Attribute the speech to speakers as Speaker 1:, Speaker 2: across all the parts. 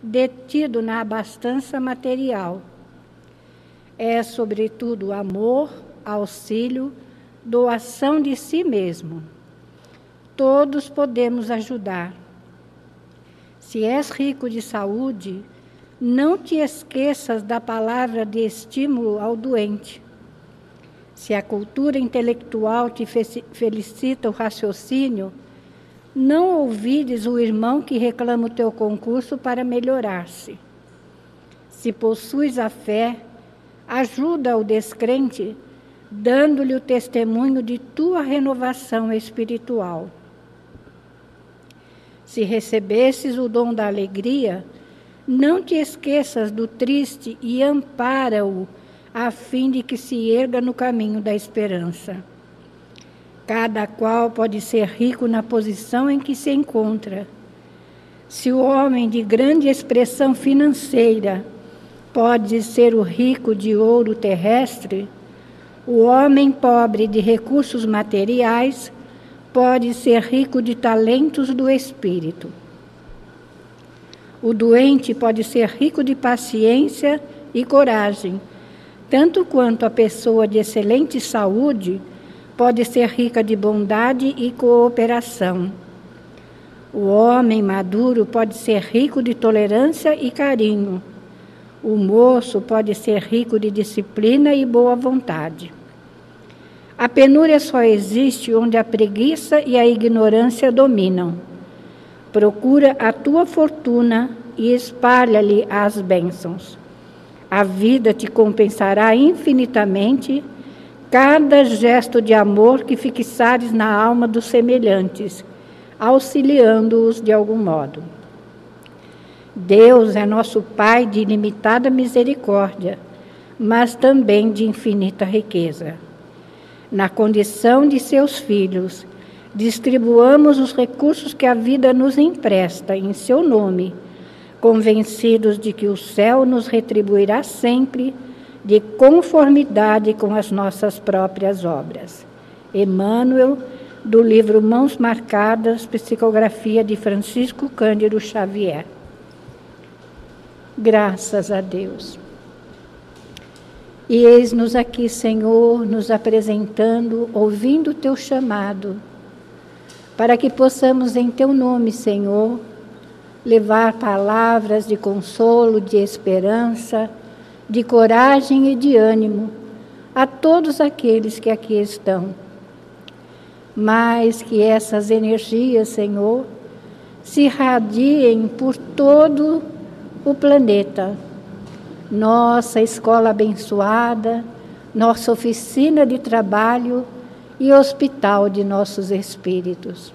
Speaker 1: detido na abastança material. É, sobretudo, amor, auxílio, doação de si mesmo. Todos podemos ajudar. Se és rico de saúde, não te esqueças da palavra de estímulo ao doente. Se a cultura intelectual te felicita o raciocínio, não ouvires o irmão que reclama o teu concurso para melhorar-se. Se possuis a fé, ajuda o descrente, dando-lhe o testemunho de tua renovação espiritual. Se recebesses o dom da alegria, não te esqueças do triste e ampara-o, a fim de que se erga no caminho da esperança. Cada qual pode ser rico na posição em que se encontra. Se o homem de grande expressão financeira pode ser o rico de ouro terrestre, o homem pobre de recursos materiais pode ser rico de talentos do espírito. O doente pode ser rico de paciência e coragem, tanto quanto a pessoa de excelente saúde pode ser rica de bondade e cooperação. O homem maduro pode ser rico de tolerância e carinho. O moço pode ser rico de disciplina e boa vontade. A penúria só existe onde a preguiça e a ignorância dominam. Procura a tua fortuna e espalha-lhe as bênçãos. A vida te compensará infinitamente cada gesto de amor que fixares na alma dos semelhantes, auxiliando-os de algum modo. Deus é nosso Pai de ilimitada misericórdia, mas também de infinita riqueza. Na condição de seus filhos, distribuamos os recursos que a vida nos empresta em seu nome, convencidos de que o céu nos retribuirá sempre de conformidade com as nossas próprias obras. Emmanuel, do livro Mãos Marcadas, psicografia de Francisco Cândido Xavier. Graças a Deus. E eis-nos aqui, Senhor, nos apresentando, ouvindo o teu chamado, para que possamos, em teu nome, Senhor, levar palavras de consolo, de esperança, de coragem e de ânimo a todos aqueles que aqui estão. Mas que essas energias, Senhor, se irradiem por todo o planeta. Nossa escola abençoada, nossa oficina de trabalho e hospital de nossos espíritos.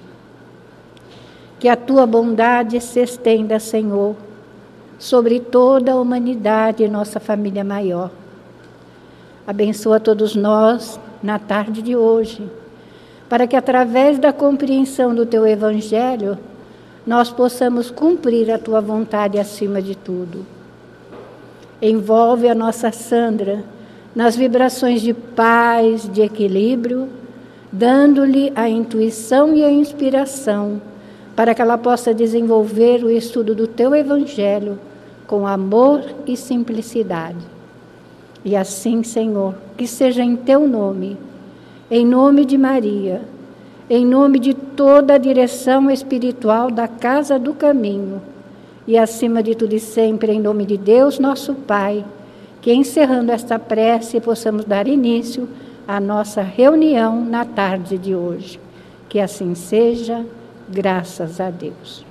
Speaker 1: Que a tua bondade se estenda, Senhor, sobre toda a humanidade e nossa família maior. Abençoa todos nós na tarde de hoje, para que através da compreensão do teu Evangelho, nós possamos cumprir a tua vontade acima de tudo. Envolve a nossa Sandra nas vibrações de paz, de equilíbrio, dando-lhe a intuição e a inspiração para que ela possa desenvolver o estudo do teu Evangelho com amor e simplicidade. E assim, Senhor, que seja em teu nome, em nome de Maria, em nome de toda a direção espiritual da Casa do Caminho, e acima de tudo e sempre, em nome de Deus, nosso Pai, que encerrando esta prece, possamos dar início à nossa reunião na tarde de hoje. Que assim seja, graças a Deus.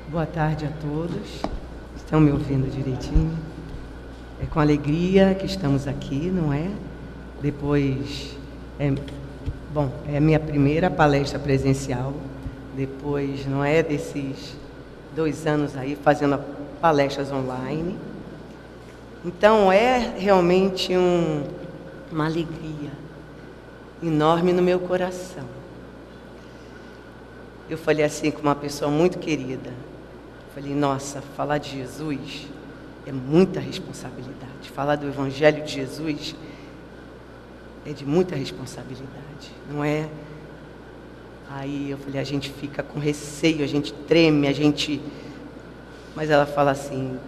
Speaker 2: Boa tarde a todos. Estão me ouvindo direitinho? É com alegria que estamos aqui, não é? Depois, é a minha primeira palestra presencial, depois, não é, desses 2 anos aí fazendo palestras online. Então é realmente uma alegria enorme no meu coração. Eu falei assim com uma pessoa muito querida. Falei, nossa, falar de Jesus é muita responsabilidade. Falar do Evangelho de Jesus é de muita responsabilidade, não é? Aí eu falei, a gente fica com receio, a gente treme, Mas ela fala assim,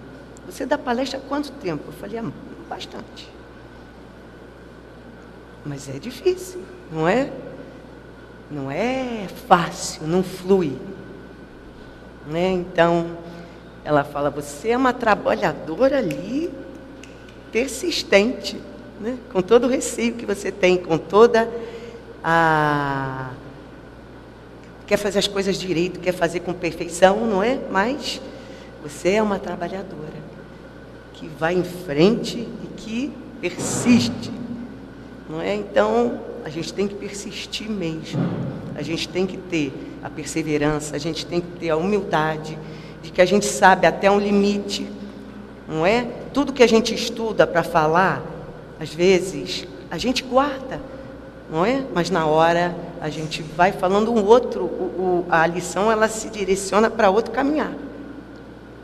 Speaker 2: você dá palestra há quanto tempo? Eu falei, bastante. Mas é difícil, não é? Não é fácil, não flui. Né? Então, ela fala, você é uma trabalhadora ali, persistente, né? Com todo o receio que você tem, com toda a... Quer fazer as coisas direito, quer fazer com perfeição, não é? Mas você é uma trabalhadora que vai em frente e que persiste, não é? Então, a gente tem que persistir mesmo. A gente tem que ter a perseverança, a gente tem que ter a humildade de que a gente sabe até um limite, não é? Tudo que a gente estuda para falar, às vezes, a gente guarda, não é? Mas na hora a gente vai falando a lição ela se direciona para outro caminhar.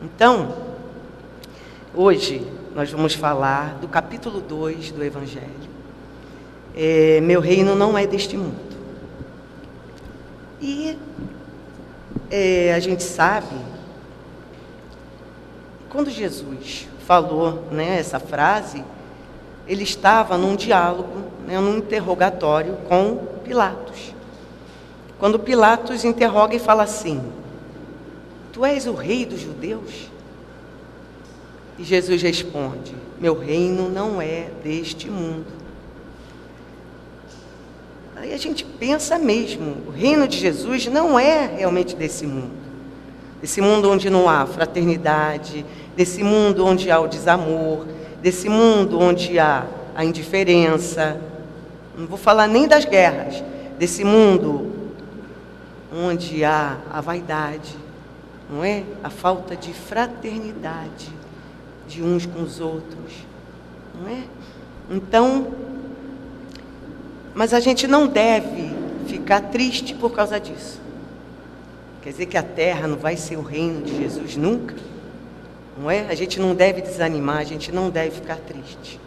Speaker 2: Então, hoje nós vamos falar do capítulo 2 do Evangelho. Meu reino não é deste mundo. E a gente sabe, quando Jesus falou, né, essa frase, ele estava num diálogo, né, num interrogatório com Pilatos. Quando Pilatos interroga e fala assim, tu és o rei dos judeus? E Jesus responde, meu reino não é deste mundo. Aí a gente pensa mesmo, o reino de Jesus não é realmente desse mundo onde não há fraternidade, desse mundo onde há o desamor, desse mundo onde há a indiferença, não vou falar nem das guerras, desse mundo onde há a vaidade, não é? A falta de fraternidade de uns com os outros, não é? Então, mas a gente não deve ficar triste por causa disso. Quer dizer que a terra não vai ser o reino de Jesus nunca? Não é? A gente não deve desanimar, a gente não deve ficar triste.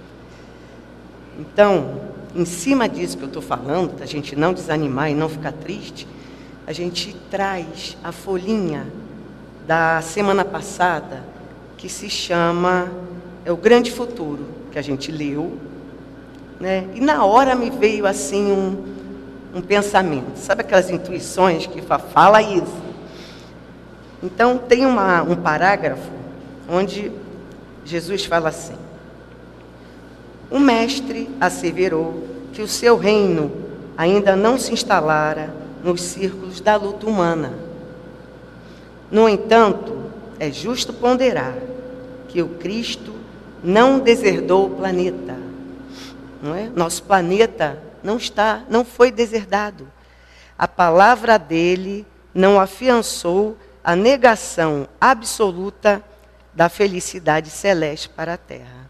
Speaker 2: Então, em cima disso que eu estou falando, da gente não desanimar e não ficar triste, a gente traz a folhinha da semana passada, que se chama O Grande Futuro, que a gente leu, né? E na hora me veio assim um pensamento, sabe aquelas intuições que fala isso? Então tem um parágrafo onde Jesus fala assim, o mestre asseverou que o seu reino ainda não se instalara nos círculos da luta humana. No entanto, é justo ponderar que o Cristo não deserdou o planeta. Não é? Nosso planeta não foi deserdado. A palavra dele não afiançou a negação absoluta da felicidade celeste para a Terra,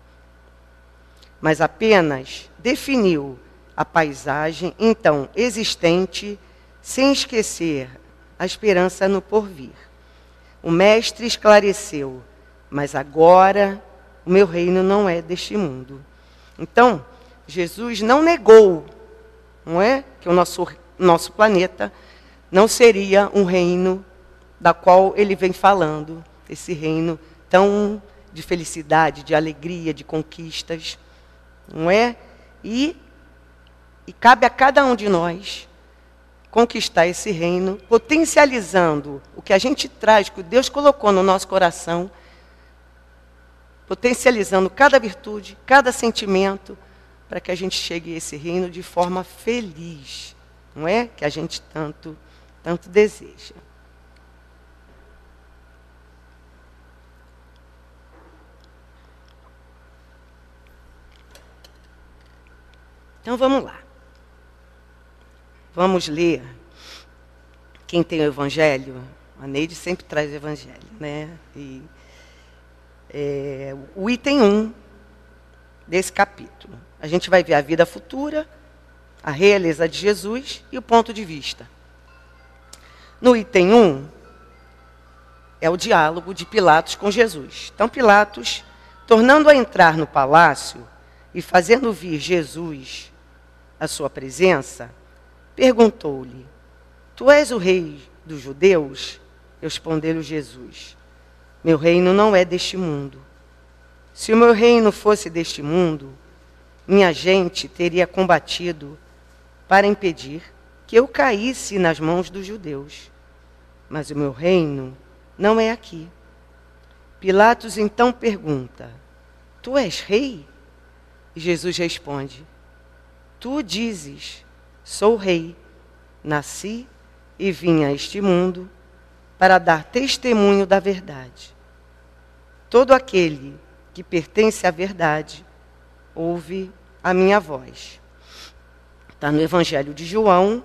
Speaker 2: mas apenas definiu a paisagem então existente, sem esquecer a esperança no porvir. O mestre esclareceu, mas agora o meu reino não é deste mundo. Então, Jesus não negou, não é? Que o nosso planeta não seria um reino da qual ele vem falando, esse reino tão de felicidade, de alegria, de conquistas, não é? E cabe a cada um de nós conquistar esse reino, potencializando o que a gente traz, que Deus colocou no nosso coração, potencializando cada virtude, cada sentimento, para que a gente chegue a esse reino de forma feliz, não é? Que a gente tanto deseja. Então vamos lá. Vamos ler. Quem tem o Evangelho, a Neide sempre traz o Evangelho, né? E, o item 1 desse capítulo. A gente vai ver a vida futura, a realeza de Jesus e o ponto de vista. No item 1, é o diálogo de Pilatos com Jesus. Então, Pilatos, tornando a entrar no palácio e fazendo vir Jesus à sua presença, perguntou-lhe: Tu és o rei dos judeus? Respondeu-lhe Jesus: Meu reino não é deste mundo. Se o meu reino fosse deste mundo, minha gente teria combatido para impedir que eu caísse nas mãos dos judeus. Mas o meu reino não é aqui. Pilatos então pergunta: Tu és rei? E Jesus responde: Tu dizes, sou rei. Nasci e vim a este mundo para dar testemunho da verdade. Todo aquele que pertence à verdade ouve a minha voz. Está no Evangelho de João,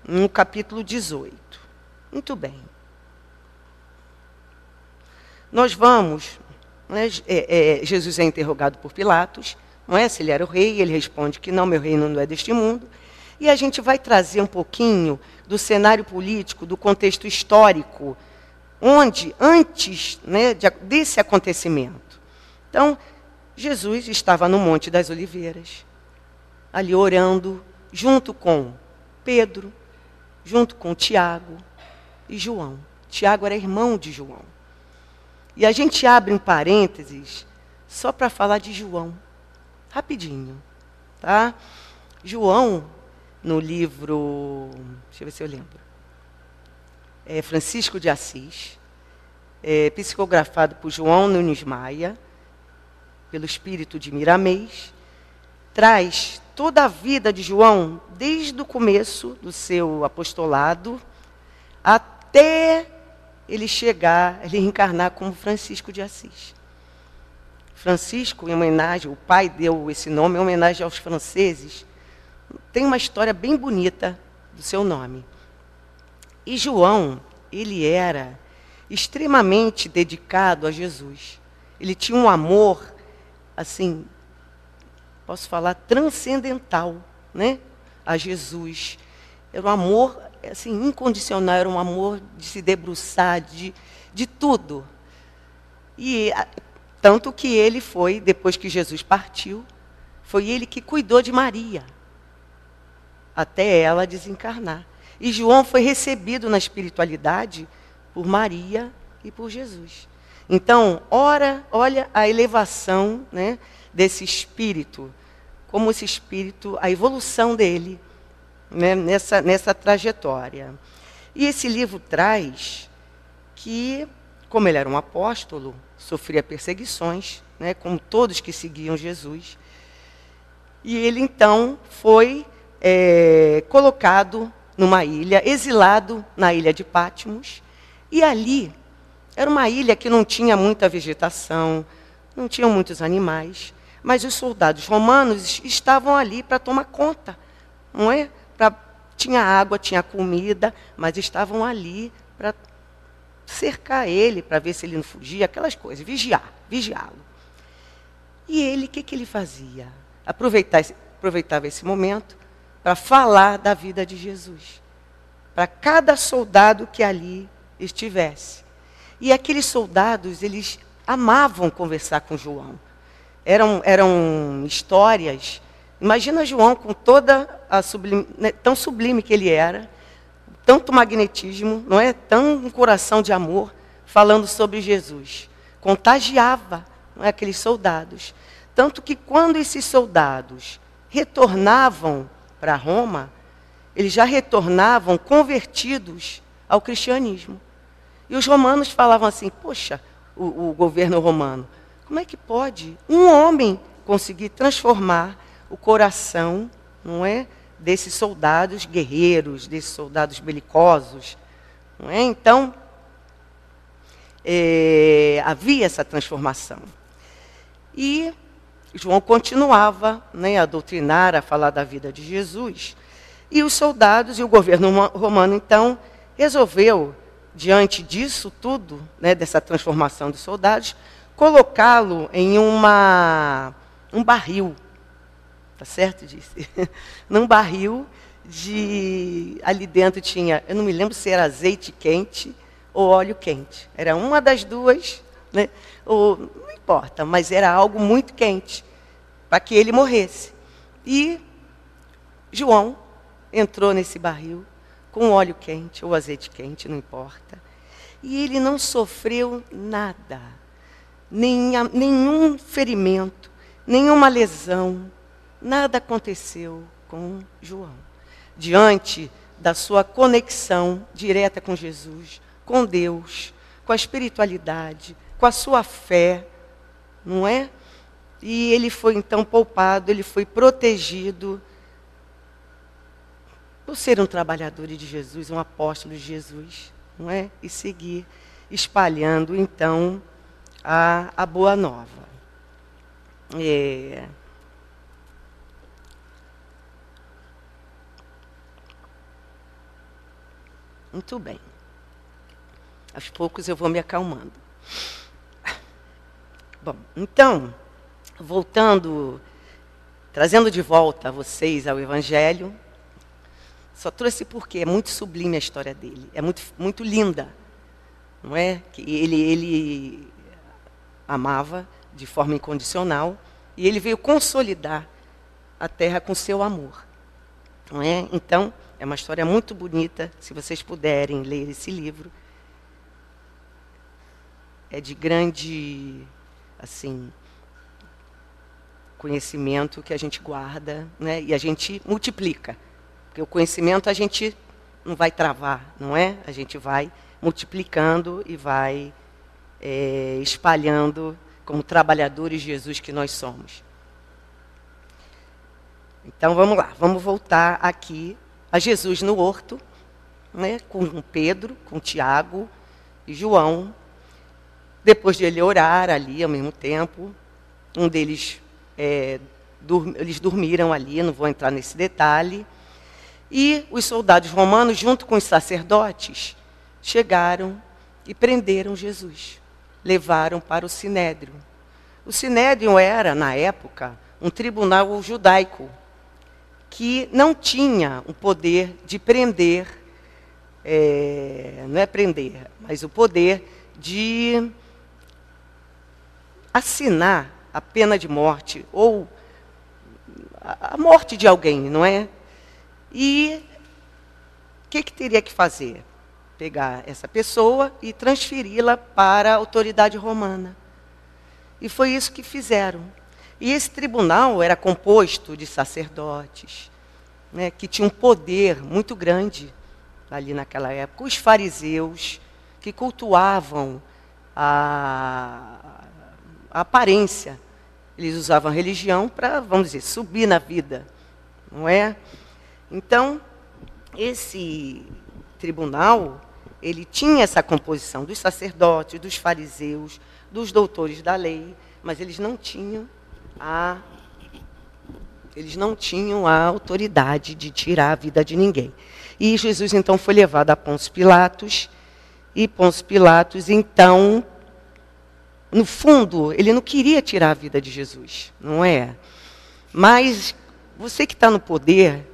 Speaker 2: no capítulo 18. Muito bem. Nós vamos, né, Jesus é interrogado por Pilatos, não é? Se ele era o rei, ele responde que não, meu reino não é deste mundo. E a gente vai trazer um pouquinho do cenário político, do contexto histórico, onde, antes, né, desse acontecimento. Então, Jesus estava no Monte das Oliveiras, ali orando, junto com Pedro, junto com Tiago e João. Tiago era irmão de João. E a gente abre um parênteses só para falar de João, rapidinho, tá? João, no livro, deixa eu ver se eu lembro, Francisco de Assis, psicografado por João Nunes Maia, pelo espírito de Miramês, traz toda a vida de João, desde o começo do seu apostolado, até ele chegar, ele reencarnar como Francisco de Assis. Francisco, em homenagem, o pai deu esse nome em homenagem aos franceses, tem uma história bem bonita do seu nome. E João, ele era extremamente dedicado a Jesus. Ele tinha um amor, assim, posso falar, transcendental, né, a Jesus. Era um amor, assim, incondicional, era um amor de se debruçar, de tudo. E tanto que ele foi, depois que Jesus partiu, foi ele que cuidou de Maria, até ela desencarnar. E João foi recebido na espiritualidade por Maria e por Jesus. Então, olha a elevação, né, desse espírito, como esse espírito, a evolução dele, né, nessa trajetória. E esse livro traz que, como ele era um apóstolo, sofria perseguições, né, como todos que seguiam Jesus. E ele, então, foi colocado numa ilha, exilado na ilha de Patmos. E ali, era uma ilha que não tinha muita vegetação, não tinham muitos animais, mas os soldados romanos estavam ali para tomar conta, não é? Tinha água, tinha comida, mas estavam ali para cercar ele, para ver se ele não fugia, aquelas coisas, vigiá-lo. E ele, o que ele fazia? Aproveitava esse momento para falar da vida de Jesus, para cada soldado que ali estivesse. E aqueles soldados, eles amavam conversar com João. Eram histórias. Imagina João com toda a tão sublime que ele era, tanto magnetismo, não é? Tão um coração de amor, falando sobre Jesus. Contagiava, não é? Aqueles soldados. Tanto que quando esses soldados retornavam para Roma, eles já retornavam convertidos ao cristianismo. E os romanos falavam assim: poxa, o governo romano, como é que pode um homem conseguir transformar o coração, não é, desses soldados guerreiros, desses soldados belicosos, não é? Então, havia essa transformação. E João continuava, né, a doutrinar, a falar da vida de Jesus. E os soldados e o governo romano, então, resolveu, diante disso tudo, né, dessa transformação dos soldados, colocá-lo em uma um barril, tá certo? Disse. Num barril ali dentro tinha, eu não me lembro se era azeite quente ou óleo quente. Era uma das duas, né? Não importa, mas era algo muito quente para que ele morresse. E João entrou nesse barril com óleo quente ou azeite quente, não importa. E ele não sofreu nada, nenhum ferimento, nenhuma lesão, nada aconteceu com João. Diante da sua conexão direta com Jesus, com Deus, com a espiritualidade, com a sua fé, não é? E ele foi então poupado, ele foi protegido por ser um trabalhador de Jesus, um apóstolo de Jesus, não é? E seguir espalhando então a boa nova. Muito bem. Aos poucos eu vou me acalmando. Bom, então, voltando, trazendo de volta vocês ao Evangelho, só trouxe porque é muito sublime a história dele, é muito linda, não é? Que ele amava de forma incondicional e ele veio consolidar a terra com seu amor, não é? Então, é uma história muito bonita, se vocês puderem ler esse livro. É de grande, assim, conhecimento que a gente guarda, né? E a gente multiplica. Porque o conhecimento a gente não vai travar, não é? A gente vai multiplicando e vai espalhando como trabalhadores de Jesus que nós somos. Então, vamos lá. Vamos voltar aqui a Jesus no horto, né, com Pedro, com Tiago e João. Depois de ele orar ali ao mesmo tempo, um deles, eles dormiram ali, não vou entrar nesse detalhe. E os soldados romanos, junto com os sacerdotes, chegaram e prenderam Jesus. Levaram para o Sinédrio. O Sinédrio era, na época, um tribunal judaico, que não tinha o poder de prender, não é prender, mas o poder de assinar a pena de morte, ou a morte de alguém, não é? E o que teria que fazer? Pegar essa pessoa e transferi-la para a autoridade romana. E foi isso que fizeram. E esse tribunal era composto de sacerdotes, né, que tinham um poder muito grande ali naquela época. Os fariseus, que cultuavam a aparência. Eles usavam a religião para, vamos dizer, subir na vida, não é? Então, esse tribunal, ele tinha essa composição dos sacerdotes, dos fariseus, dos doutores da lei, mas eles não tinham a autoridade de tirar a vida de ninguém. E Jesus, então, foi levado a Pôncio Pilatos, e Pôncio Pilatos, então, no fundo, ele não queria tirar a vida de Jesus, não é? Mas você que está no poder,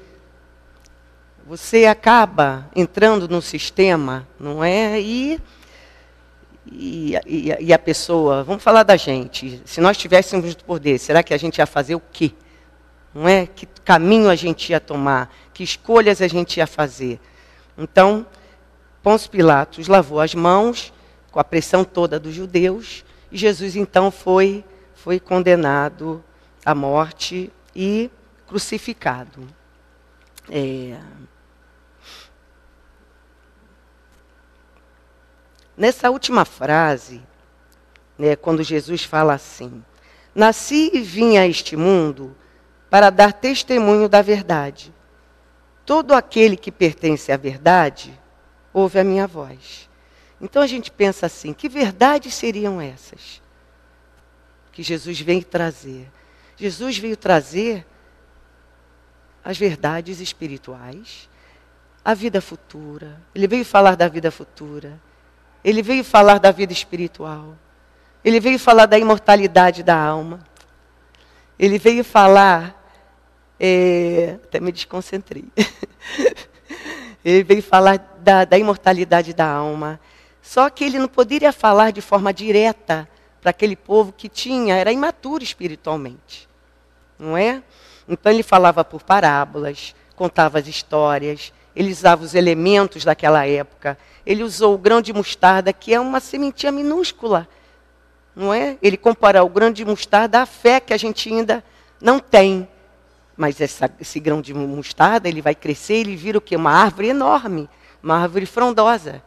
Speaker 2: você acaba entrando no sistema, não é? E a pessoa, vamos falar da gente, se nós tivéssemos no poder, será que a gente ia fazer o quê? Não é? Que caminho a gente ia tomar? Que escolhas a gente ia fazer? Então, Pôncio Pilatos lavou as mãos com a pressão toda dos judeus, e Jesus, então, foi condenado à morte e crucificado. Nessa última frase, né, quando Jesus fala assim: nasci e vim a este mundo para dar testemunho da verdade. Todo aquele que pertence à verdade, ouve a minha voz. Então a gente pensa assim, que verdades seriam essas que Jesus veio trazer? Jesus veio trazer as verdades espirituais, a vida futura. Ele veio falar da vida futura. Ele veio falar da vida espiritual. Ele veio falar da imortalidade da alma. Ele veio falar, até me desconcentrei. Ele veio falar da imortalidade da alma. Só que ele não poderia falar de forma direta para aquele povo que era imaturo espiritualmente. Não é? Então ele falava por parábolas, contava as histórias, ele usava os elementos daquela época. Ele usou o grão de mostarda, que é uma sementinha minúscula. Não é? Ele compara o grão de mostarda à fé que a gente ainda não tem. Mas esse grão de mostarda, ele vai crescer, ele vira o quê? Uma árvore enorme, uma árvore frondosa.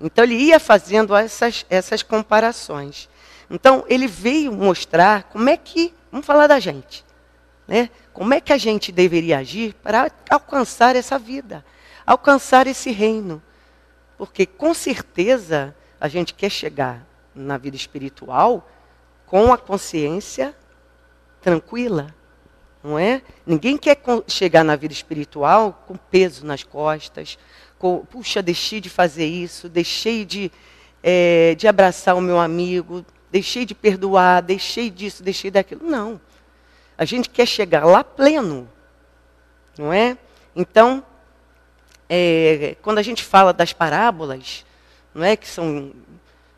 Speaker 2: Então ele ia fazendo essas comparações. Então ele veio mostrar como é que, vamos falar da gente, né? Como é que a gente deveria agir para alcançar essa vida, alcançar esse reino. Porque com certeza a gente quer chegar na vida espiritual com a consciência tranquila, não é? Ninguém quer chegar na vida espiritual com peso nas costas, puxa, deixei de fazer isso, deixei de abraçar o meu amigo, deixei de perdoar, deixei disso, deixei daquilo. Não. A gente quer chegar lá pleno, não é? Então, quando a gente fala das parábolas, não é, que são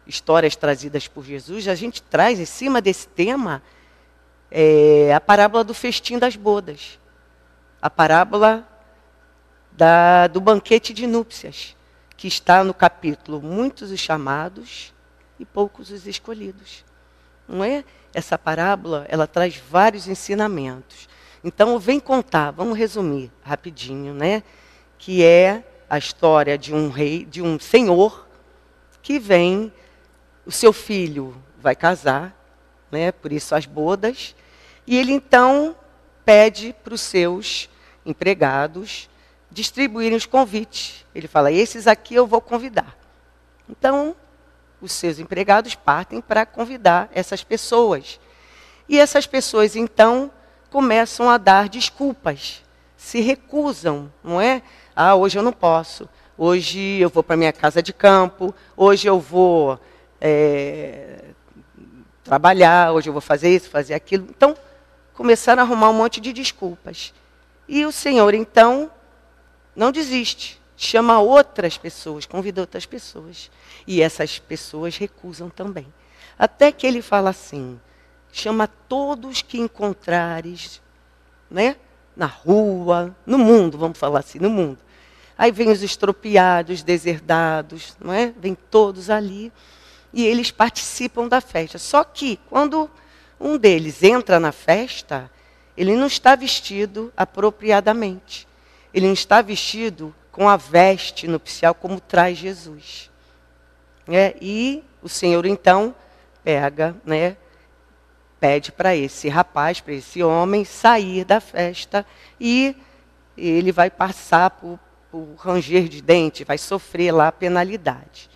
Speaker 2: histórias trazidas por Jesus, a gente traz em cima desse tema a parábola do festim das bodas, a parábola do banquete de núpcias, que está no capítulo Muitos os chamados e poucos os escolhidos. Não é? Essa parábola, ela traz vários ensinamentos. Então, vem contar, vamos resumir rapidinho, né? Que é a história de um rei, de um senhor, que vem, o seu filho vai casar, né? Por isso as bodas, e ele então pede para os seus empregados distribuírem os convites. Ele fala, esses aqui eu vou convidar. Então, os seus empregados partem para convidar essas pessoas. E essas pessoas, então, começam a dar desculpas, se recusam, não é? Ah, hoje eu não posso, hoje eu vou para minha casa de campo, hoje eu vou trabalhar, hoje eu vou fazer isso, fazer aquilo. Então, começaram a arrumar um monte de desculpas. E o Senhor, então, não desiste, chama outras pessoas, convida outras pessoas. E essas pessoas recusam também. Até que ele fala assim, chama todos que encontrares, né? Na rua, no mundo, vamos falar assim, no mundo. Aí vem os estropiados, deserdados, não é? Vem todos ali e eles participam da festa. Só que quando um deles entra na festa, ele não está vestido apropriadamente. Ele não está vestido com a veste nupcial como traz Jesus. E o Senhor, então, pega, né, pede para esse rapaz, para esse homem, sair da festa e ele vai passar por ranger de dente, vai sofrer lá a penalidade.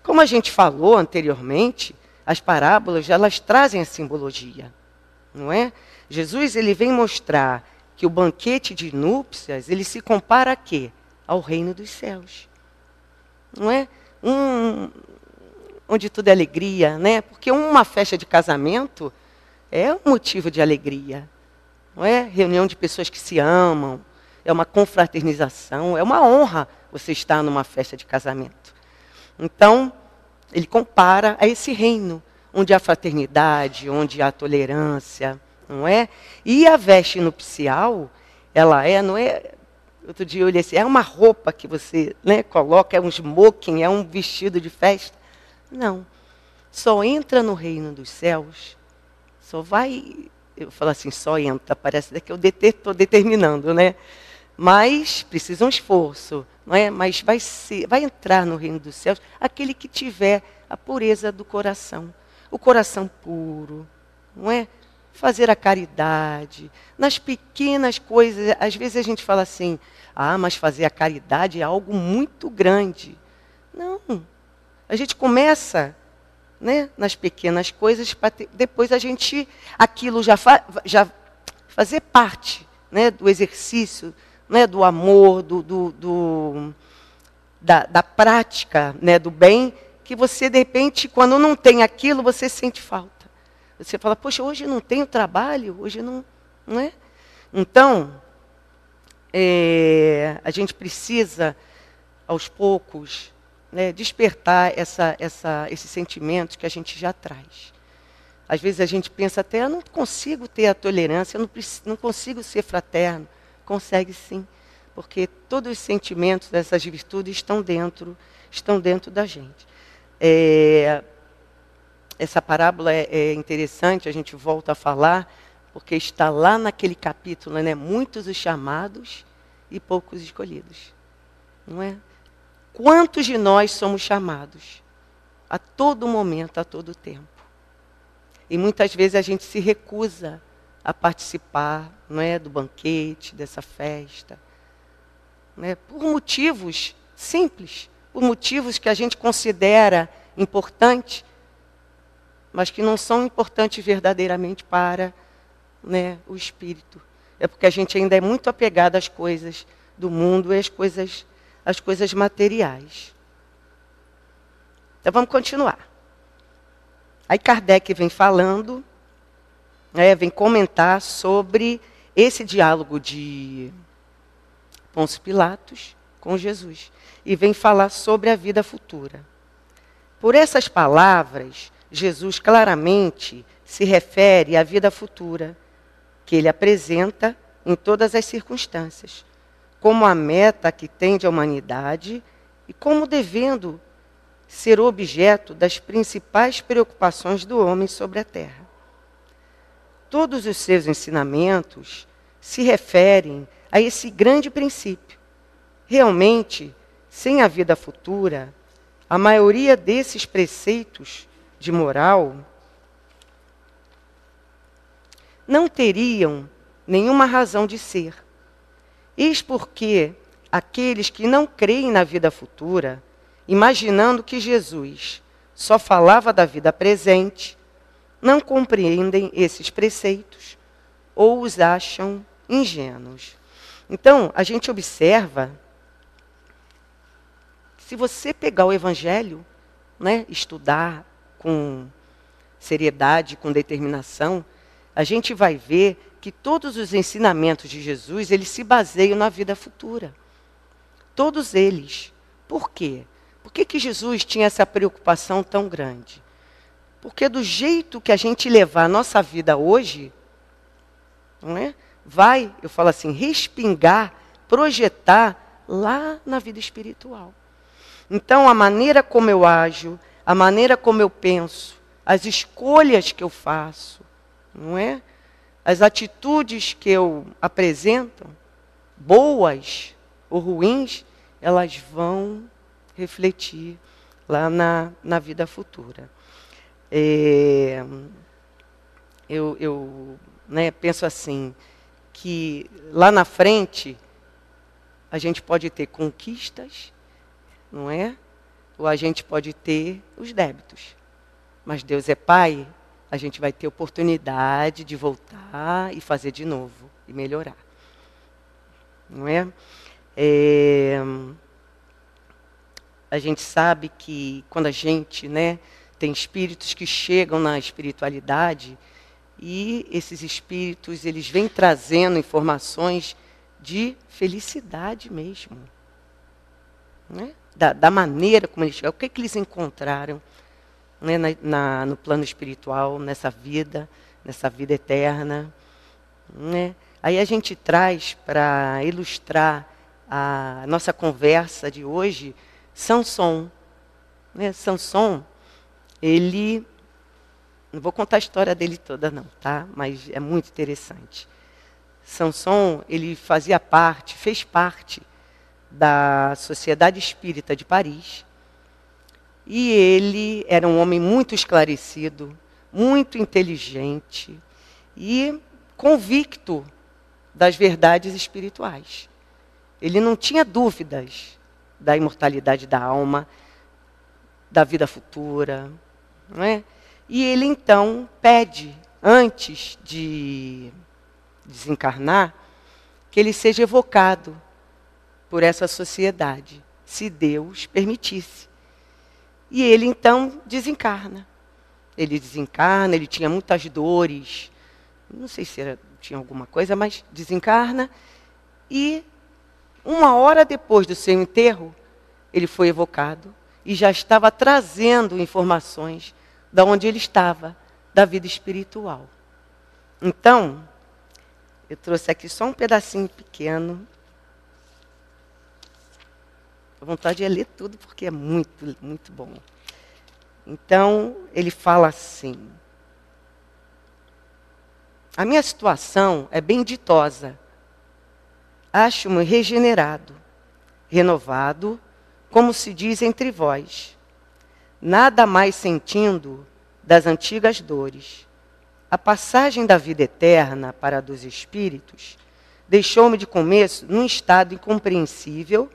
Speaker 2: Como a gente falou anteriormente, as parábolas, elas trazem a simbologia, não é? Jesus, ele vem mostrar que o banquete de núpcias, ele se compara a quê? Ao reino dos céus. Não é? Onde tudo é alegria, né? Porque uma festa de casamento é um motivo de alegria. Não é? Reunião de pessoas que se amam, é uma confraternização, é uma honra você estar numa festa de casamento. Então, ele compara a esse reino, onde há fraternidade, onde há tolerância, não é? E a veste nupcial, ela não é... Outro dia eu olhei assim, é uma roupa que você, né, coloca, é um smoking, é um vestido de festa. Não. Só entra no reino dos céus, só vai... Eu falo assim, só entra, parece que eu estou determinando, né? Mas precisa um esforço, não é? Mas vai entrar no reino dos céus aquele que tiver a pureza do coração. O coração puro, não é? Fazer a caridade, nas pequenas coisas. Às vezes a gente fala assim, mas fazer a caridade é algo muito grande. Não, a gente começa, né, nas pequenas coisas, para depois a gente, aquilo já fazer parte, né, do exercício, né, do amor, da prática, né, do bem, que você, de repente, quando não tem aquilo, você sente falta. Você fala, poxa, hoje eu não tenho trabalho, hoje não é? Então, a gente precisa, aos poucos, né, despertar esses sentimentos que a gente já traz. Às vezes a gente pensa até, eu não consigo ter a tolerância, eu não consigo ser fraterno. Consegue sim, porque todos os sentimentos dessas virtudes estão dentro da gente. Essa parábola é interessante, a gente volta a falar, porque está lá naquele capítulo, né? Muitos os chamados e poucos escolhidos. Não é? Quantos de nós somos chamados? A todo momento, a todo tempo. E muitas vezes a gente se recusa a participar, não é, do banquete, dessa festa. Não é? Por motivos simples, por motivos que a gente considera importantes, mas que não são importantes verdadeiramente para, né, o espírito. É porque a gente ainda é muito apegado às coisas do mundo e às coisas materiais. Então vamos continuar. Aí Kardec vem falando, vem comentar sobre esse diálogo de Pôncio Pilatos com Jesus. E vem falar sobre a vida futura. Por essas palavras, Jesus claramente se refere à vida futura, que ele apresenta em todas as circunstâncias, como a meta que tende a humanidade e como devendo ser objeto das principais preocupações do homem sobre a terra. Todos os seus ensinamentos se referem a esse grande princípio. Realmente, sem a vida futura, a maioria desses preceitos de moral não teriam nenhuma razão de ser. Eis porque aqueles que não creem na vida futura, imaginando que Jesus só falava da vida presente, não compreendem esses preceitos ou os acham ingênuos. Então, a gente observa, se você pegar o Evangelho, né, estudar com seriedade, com determinação, a gente vai ver que todos os ensinamentos de Jesus, eles se baseiam na vida futura. Todos eles. Por quê? Por que Jesus tinha essa preocupação tão grande? Porque do jeito que a gente levar a nossa vida hoje, não é? Vai, eu falo assim, respingar, projetar lá na vida espiritual. Então, a maneira como eu ajo, a maneira como eu penso, as escolhas que eu faço, não é? As atitudes que eu apresento, boas ou ruins, elas vão refletir lá na vida futura. Eu penso assim, que lá na frente a gente pode ter conquistas, não é? Ou a gente pode ter os débitos. Mas Deus é Pai, a gente vai ter oportunidade de voltar e fazer de novo e melhorar. Não é? A gente sabe que quando a gente, né, tem espíritos que chegam na espiritualidade e esses espíritos, eles vêm trazendo informações de felicidade mesmo. Né? Da maneira como eles chegam, o que eles encontraram, né, no plano espiritual, nessa vida eterna. Né? Aí a gente traz para ilustrar a nossa conversa de hoje, Samson. Né? Samson, ele... Não vou contar a história dele toda não, tá? Mas é muito interessante. Samson, ele fez parte da Sociedade Espírita de Paris. E ele era um homem muito esclarecido, muito inteligente e convicto das verdades espirituais. Ele não tinha dúvidas da imortalidade da alma, da vida futura, não é? E ele então pede, antes de desencarnar, que ele seja evocado por essa sociedade, se Deus permitisse. E ele então desencarna. ele desencarna, ele tinha muitas dores, não sei se tinha alguma coisa, mas desencarna, e 1 hora depois do seu enterro, ele foi evocado e já estava trazendo informações de onde ele estava, da vida espiritual. Então, eu trouxe aqui só um pedacinho pequeno. A vontade é ler tudo, porque é muito, muito bom. Então, ele fala assim: a minha situação é bem ditosa. Acho-me regenerado, renovado, como se diz entre vós, nada mais sentindo das antigas dores. A passagem da vida eterna para a dos espíritos deixou-me de começo num estado incompreensível,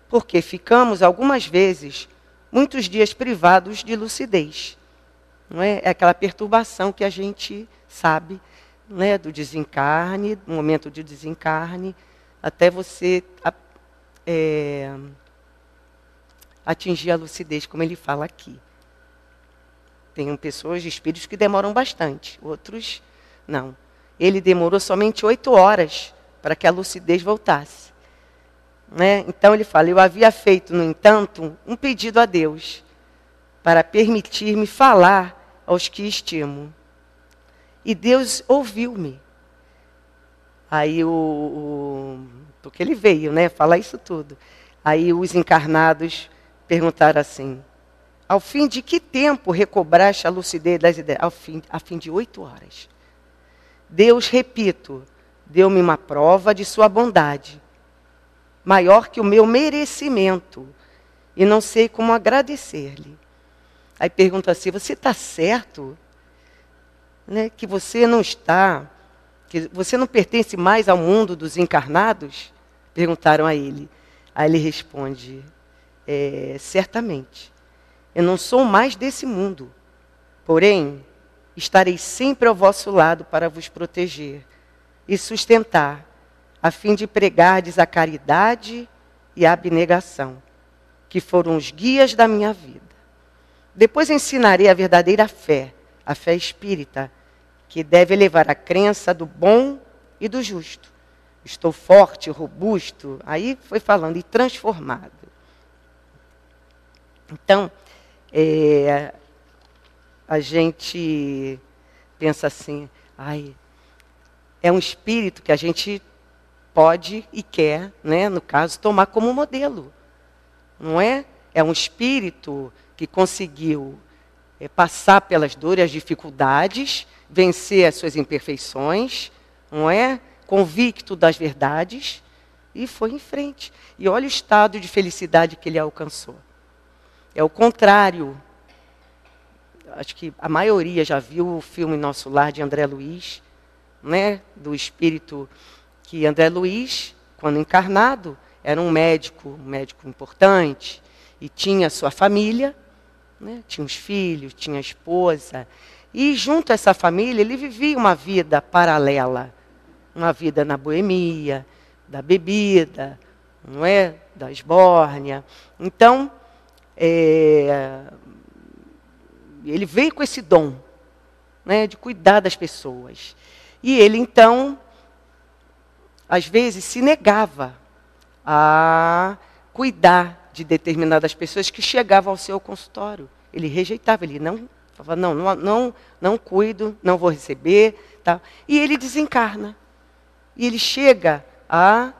Speaker 2: porque ficamos algumas vezes muitos dias privados de lucidez. Não é? É aquela perturbação que a gente sabe, né, do desencarne, do momento de desencarne, até você atingir a lucidez, como ele fala aqui. Tem pessoas, espíritos, que demoram bastante, outros não. Ele demorou somente 8 horas para que a lucidez voltasse. Né? Então ele fala: eu havia feito, no entanto, um pedido a Deus para permitir-me falar aos que estimo. E Deus ouviu-me. Aí porque ele veio, né, falar isso tudo. Aí os encarnados perguntaram assim: ao fim de que tempo recobraste a lucidez das ideias? A fim de 8 horas. Deus, repito, deu-me uma prova de sua bondade, maior que o meu merecimento, e não sei como agradecer-lhe. Aí pergunta assim: você está certo? Né, que você não está, que você não pertence mais ao mundo dos encarnados? Perguntaram a ele. Aí ele responde: certamente. Eu não sou mais desse mundo, porém, estarei sempre ao vosso lado para vos proteger e sustentar, a fim de pregardes a caridade e a abnegação, que foram os guias da minha vida. Depois ensinarei a verdadeira fé, a fé espírita, que deve levar a crença do bom e do justo. Estou forte, robusto, aí foi falando, e transformado. Então, a gente pensa assim: é um espírito que a gente pode e quer, né, no caso, tomar como modelo. Não é? É um espírito que conseguiu passar pelas dores, as dificuldades, vencer as suas imperfeições, não é? Convicto das verdades, e foi em frente. E olha o estado de felicidade que ele alcançou. É o contrário. Acho que a maioria já viu o filme Nosso Lar, de André Luiz, né? Do espírito que André Luiz, quando encarnado, era um médico importante, e tinha sua família, né? Tinha os filhos, tinha a esposa, e junto a essa família ele vivia uma vida paralela, uma vida na boemia, da bebida, não é? Da esbórnia. Então, ele veio com esse dom, né, de cuidar das pessoas. E ele, então, às vezes se negava a cuidar de determinadas pessoas que chegavam ao seu consultório. Ele rejeitava, ele não falava: não cuido, não vou receber. Tá? E ele desencarna. E ele chega à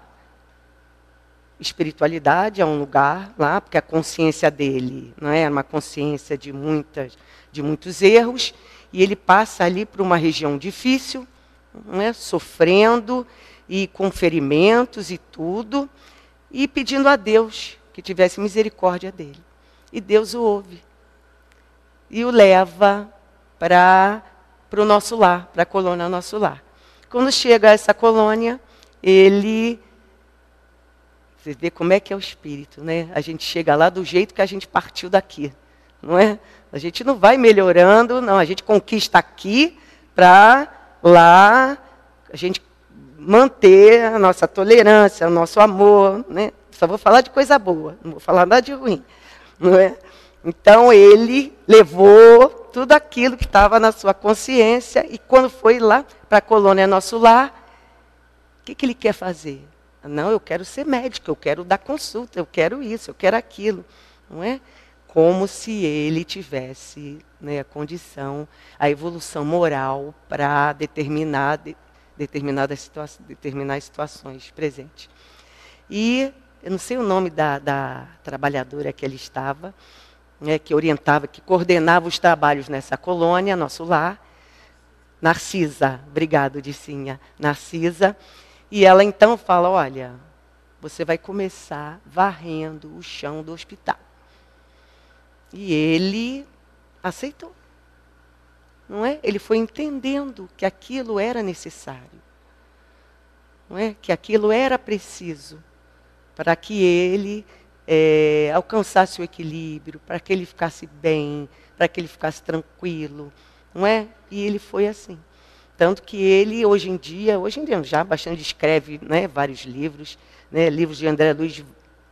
Speaker 2: espiritualidade, a um lugar lá, porque a consciência dele não é uma consciência de muitos erros, e ele passa ali por uma região difícil, não é? Sofrendo e com ferimentos e tudo, e pedindo a Deus que tivesse misericórdia dele. E Deus o ouve e o leva para o nosso lar, para a colônia Nosso Lar. Quando chega a essa colônia, você vê como é que é o espírito, né? A gente chega lá do jeito que a gente partiu daqui, não é? A gente não vai melhorando, não. A gente conquista aqui para lá a gente manter a nossa tolerância, o nosso amor, né? Só vou falar de coisa boa, não vou falar nada de ruim, não é? Então ele levou tudo aquilo que estava na sua consciência, e quando foi lá para a colônia Nosso Lar, o que ele quer fazer? Não, eu quero ser médico, eu quero dar consulta, eu quero isso, eu quero aquilo. Não é? Como se ele tivesse, né, a condição, a evolução moral para determinar situações presentes. E eu não sei o nome da trabalhadora que ele estava, né, que orientava, que coordenava os trabalhos nessa colônia, Nosso Lar, Narcisa, obrigado, Dicinha, Narcisa. E ela então fala, olha, você vai começar varrendo o chão do hospital. E ele aceitou. Não é? Ele foi entendendo que aquilo era necessário. Não é? Que aquilo era preciso para que ele alcançasse o equilíbrio, para que ele ficasse bem, para que ele ficasse tranquilo. Não é? E ele foi assim. Tanto que ele, hoje em dia já bastante escreve, né, vários livros, né, livros de André Luiz.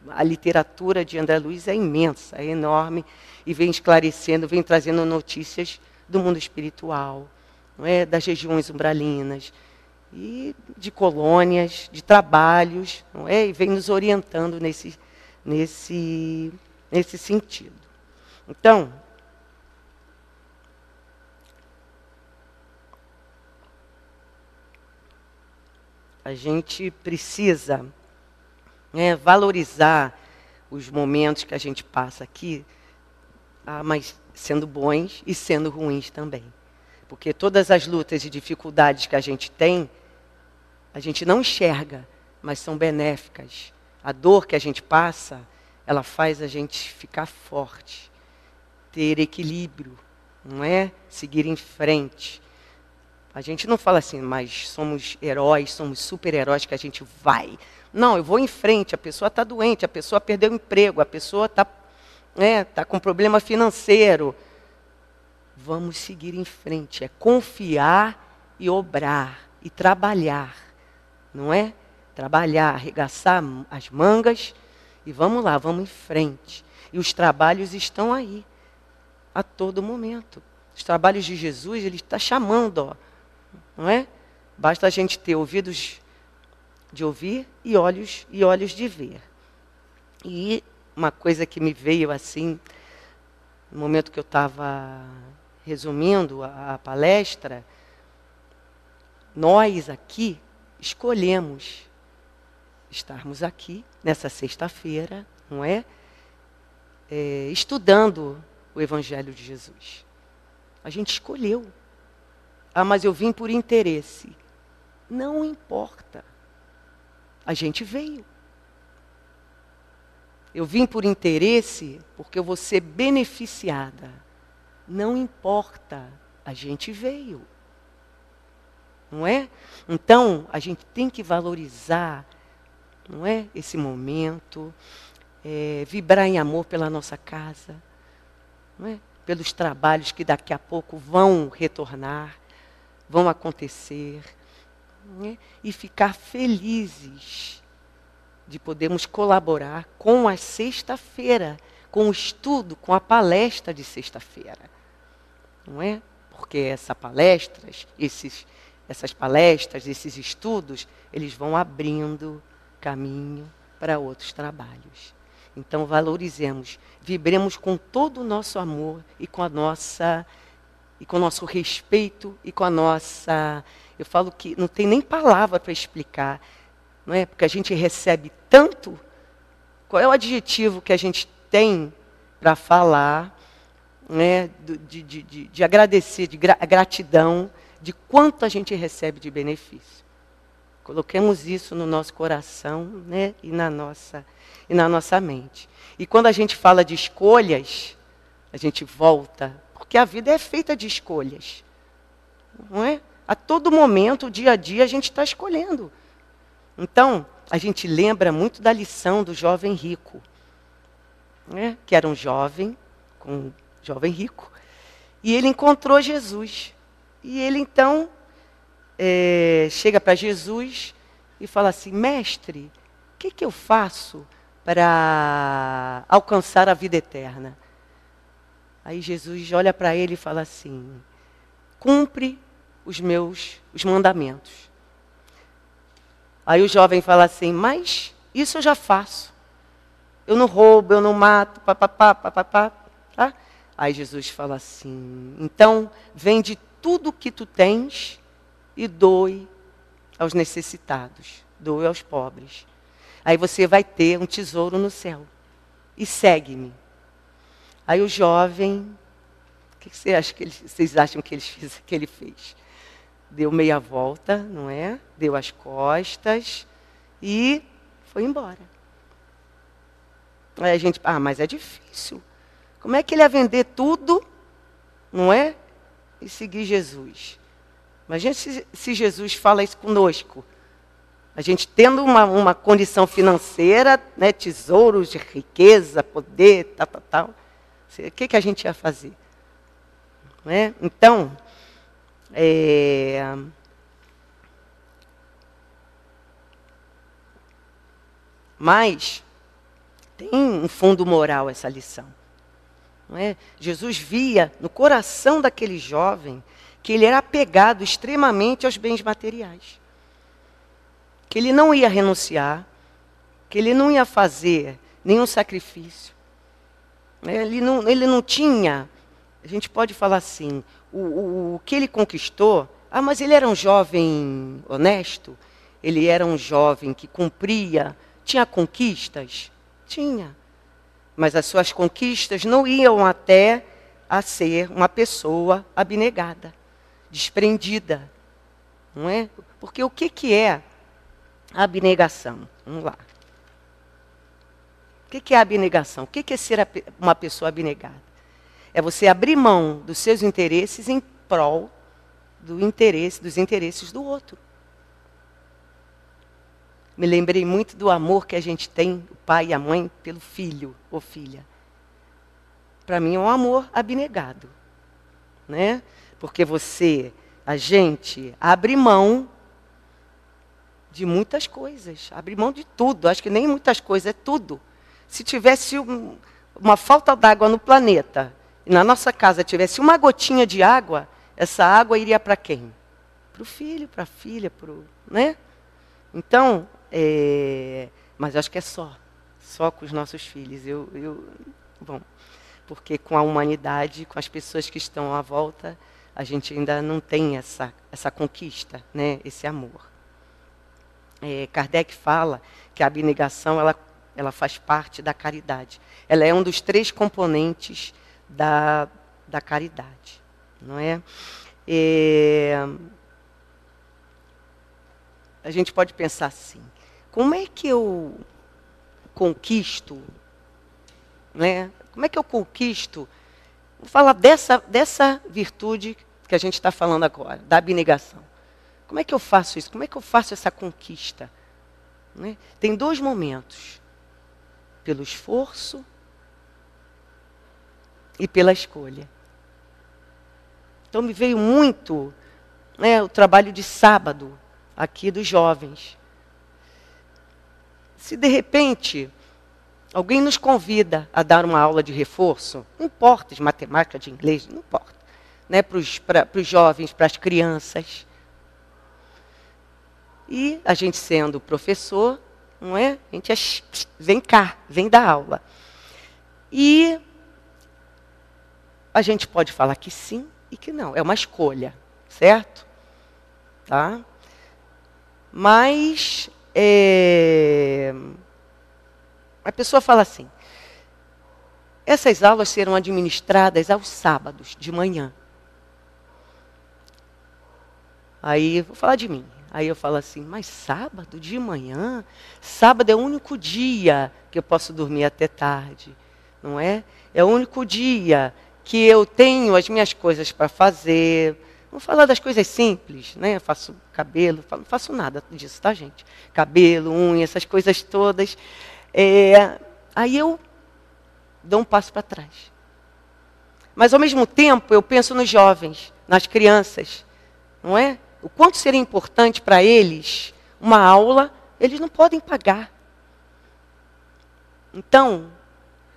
Speaker 2: A literatura de André Luiz é imensa, é enorme, e vem esclarecendo, vem trazendo notícias do mundo espiritual, não é? Das regiões umbralinas, e de colônias, de trabalhos, não é? E vem nos orientando nesse sentido. Então, a gente precisa, né, valorizar os momentos que a gente passa aqui, mas sendo bons e sendo ruins também. Porque todas as lutas e dificuldades que a gente tem, a gente não enxerga, mas são benéficas. A dor que a gente passa, ela faz a gente ficar forte, ter equilíbrio, não é? Seguir em frente. A gente não fala assim, mas somos heróis, somos super-heróis que a gente vai. Não, eu vou em frente, a pessoa está doente, a pessoa perdeu o emprego, a pessoa está com problema financeiro. Vamos seguir em frente, é confiar e obrar, e trabalhar, não é? Trabalhar, arregaçar as mangas, e vamos lá, vamos em frente. E os trabalhos estão aí, a todo momento. Os trabalhos de Jesus, Ele está chamando, ó. Não é? Basta a gente ter ouvidos de ouvir e olhos de ver. E uma coisa que me veio assim, no momento que eu estava resumindo a palestra, nós aqui escolhemos estarmos aqui nessa sexta-feira, não é? Estudando o Evangelho de Jesus. A gente escolheu. Ah, mas eu vim por interesse. Não importa. A gente veio. Eu vim por interesse porque eu vou ser beneficiada. Não importa. A gente veio. Não é? Então, a gente tem que valorizar, não é? Esse momento, vibrar em amor pela nossa casa, não é? Pelos trabalhos que daqui a pouco vão retornar, vão acontecer, não é? E ficar felizes de podermos colaborar com a sexta-feira, com o estudo, com a palestra de sexta-feira, não é? Porque essas palestras, esses estudos, eles vão abrindo caminho para outros trabalhos. Então valorizemos, vibremos com todo o nosso amor e com o nosso respeito e com a nossa... Eu falo que não tem nem palavra para explicar, não é? Porque a gente recebe tanto. Qual é o adjetivo que a gente tem para falar, né, de agradecer, de gratidão, de quanto a gente recebe de benefício? Coloquemos isso no nosso coração, né, e na nossa mente. E quando a gente fala de escolhas, a gente volta, porque a vida é feita de escolhas, não é? A todo momento, o dia a dia, a gente está escolhendo. Então, a gente lembra muito da lição do jovem rico, né? Que era um jovem rico, e ele encontrou Jesus. E ele então chega para Jesus e fala assim: mestre, o que eu faço para alcançar a vida eterna? Aí Jesus olha para ele e fala assim: cumpre os mandamentos. Aí o jovem fala assim: mas isso eu já faço. Eu não roubo, eu não mato, papapá, papapá, tá? Aí Jesus fala assim: então vende tudo o que tu tens e doe aos necessitados, doe aos pobres. Aí você vai ter um tesouro no céu. E segue-me. Aí o jovem, o que vocês acham que ele fez? Deu meia volta, não é? Deu as costas e foi embora. Aí a gente, mas é difícil. Como é que ele ia vender tudo, não é? E seguir Jesus. Imagina se Jesus fala isso conosco. A gente tendo uma condição financeira, né, tesouros de riqueza, poder, tal. O que a gente ia fazer? Não é? Então, mas tem um fundo moral essa lição. Não é? Jesus via no coração daquele jovem que ele era apegado extremamente aos bens materiais. Que ele não ia renunciar, que ele não ia fazer nenhum sacrifício. Ele não tinha, a gente pode falar assim, o que ele conquistou, mas ele era um jovem honesto, ele era um jovem que cumpria, tinha conquistas? Tinha. Mas as suas conquistas não iam até a ser uma pessoa abnegada, desprendida. Não é? Porque o que é a abnegação? Vamos lá. O que é a abnegação? O que é ser uma pessoa abnegada? É você abrir mão dos seus interesses em prol dos interesses do outro. Me lembrei muito do amor que a gente tem, o pai e a mãe, pelo filho ou filha. Para mim é um amor abnegado, né? Porque a gente abre mão de muitas coisas, abre mão de tudo. Acho que nem muitas coisas, é tudo. Se tivesse uma falta d'água no planeta, e na nossa casa tivesse uma gotinha de água, essa água iria para quem? Para o filho, para a filha, né? Então, mas acho que é só com os nossos filhos. Bom, porque com a humanidade, com as pessoas que estão à volta, a gente ainda não tem essa conquista, né? Esse amor. Kardec fala que a abnegação ela faz parte da caridade. Ela é um dos 3 componentes da caridade, não é? A gente pode pensar assim: como é que eu conquisto, né? Como é que eu conquisto? Vou falar dessa virtude que a gente está falando agora, da abnegação. Como é que eu faço isso? Como é que eu faço essa conquista? Né? Tem 2 momentos: pelo esforço e pela escolha. Então me veio muito, né, o trabalho de sábado aqui dos jovens. Se de repente alguém nos convida a dar uma aula de reforço, não importa, de matemática, de inglês, não importa, né, para os jovens, para as crianças. E a gente sendo professor, não é? A gente vem cá, vem dar aula. E a gente pode falar que sim e que não. É uma escolha, certo? Tá? Mas a pessoa fala assim: essas aulas serão administradas aos sábados, de manhã. Aí, vou falar de mim. Aí eu falo assim: mas sábado de manhã? Sábado é o único dia que eu posso dormir até tarde, não é? É o único dia que eu tenho as minhas coisas para fazer. Vamos falar das coisas simples, né? Eu faço cabelo, não faço nada disso, tá, gente? Cabelo, unha, essas coisas todas. Aí eu dou um passo para trás. Mas, ao mesmo tempo, eu penso nos jovens, nas crianças, não é? O quanto seria importante para eles uma aula, eles não podem pagar. Então,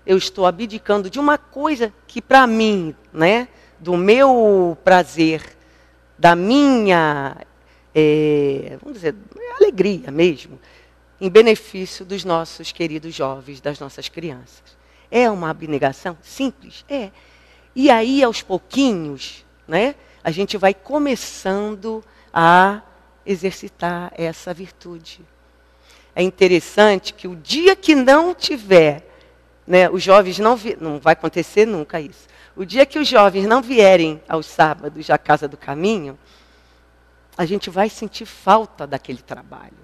Speaker 2: eu estou abdicando de uma coisa que para mim, né, do meu prazer, da minha, vamos dizer, alegria mesmo, em benefício dos nossos queridos jovens, das nossas crianças. É uma abnegação simples? É. E aí, aos pouquinhos, né, a gente vai começando a exercitar essa virtude. É interessante que o dia que não tiver, né, os jovens não vai acontecer nunca isso. O dia que os jovens não vierem aos sábados à Casa do Caminho, a gente vai sentir falta daquele trabalho.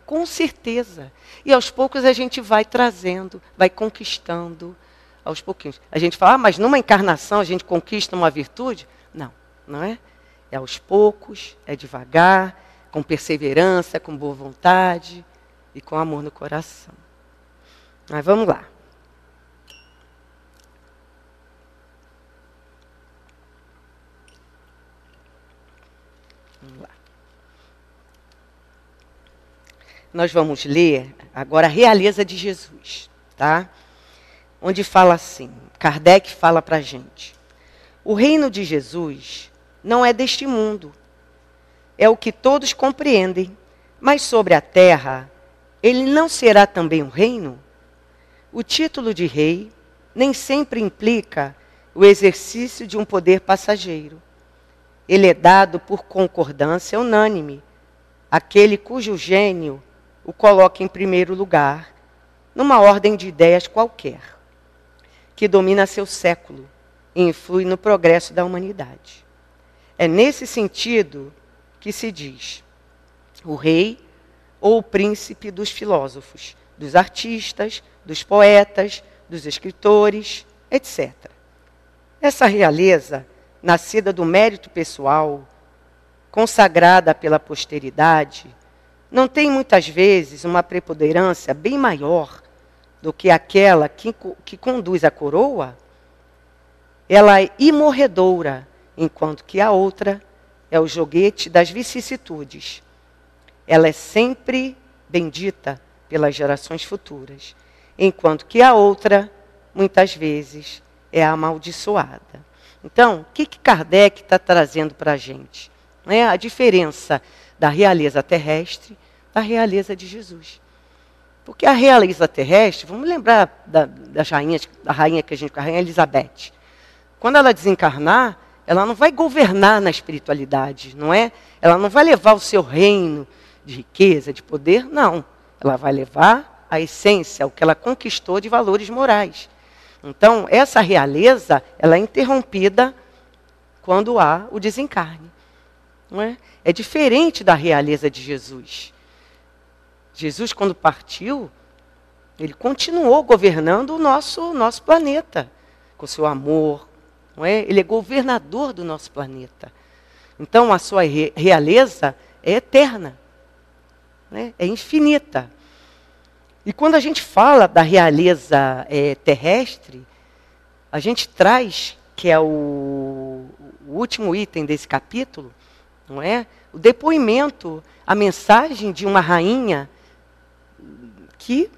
Speaker 2: Com certeza. E aos poucos a gente vai trazendo, vai conquistando aos pouquinhos. A gente fala, mas numa encarnação a gente conquista uma virtude? Não, não é? É aos poucos, é devagar, com perseverança, com boa vontade e com amor no coração. Mas vamos lá. Vamos lá. Nós vamos ler agora a realeza de Jesus, tá? Onde fala assim, Kardec fala para a gente. O reino de Jesus não é deste mundo. É o que todos compreendem. Mas sobre a terra, ele não será também um reino? O título de rei nem sempre implica o exercício de um poder passageiro. Ele é dado por concordância unânime, aquele cujo gênio o coloca em primeiro lugar, numa ordem de ideias qualquer, que domina seu século e influi no progresso da humanidade. É nesse sentido que se diz o rei ou o príncipe dos filósofos, dos artistas, dos poetas, dos escritores, etc. Essa realeza, nascida do mérito pessoal, consagrada pela posteridade, não tem muitas vezes uma preponderância bem maior do que aquela que conduz a coroa? Ela é imorredoura, enquanto que a outra é o joguete das vicissitudes. Ela é sempre bendita pelas gerações futuras, enquanto que a outra, muitas vezes, é amaldiçoada. Então, o que Kardec está trazendo para a gente? A diferença da realeza terrestre da realeza de Jesus. Porque a realeza terrestre, vamos lembrar das rainhas, da rainha que a gente, a rainha Elizabeth. Quando ela desencarnar, ela não vai governar na espiritualidade, não é? Ela não vai levar o seu reino de riqueza, de poder, não. Ela vai levar a essência, o que ela conquistou de valores morais. Então, essa realeza, ela é interrompida quando há o desencarne. Não é? É diferente da realeza de Jesus. Jesus, quando partiu, ele continuou governando o nosso planeta, com seu amor. Não é? Ele é governador do nosso planeta. Então, a sua realeza é eterna, né? É infinita. E quando a gente fala da realeza terrestre, a gente traz, que é o último item desse capítulo, não é? O depoimento, a mensagem de uma rainha que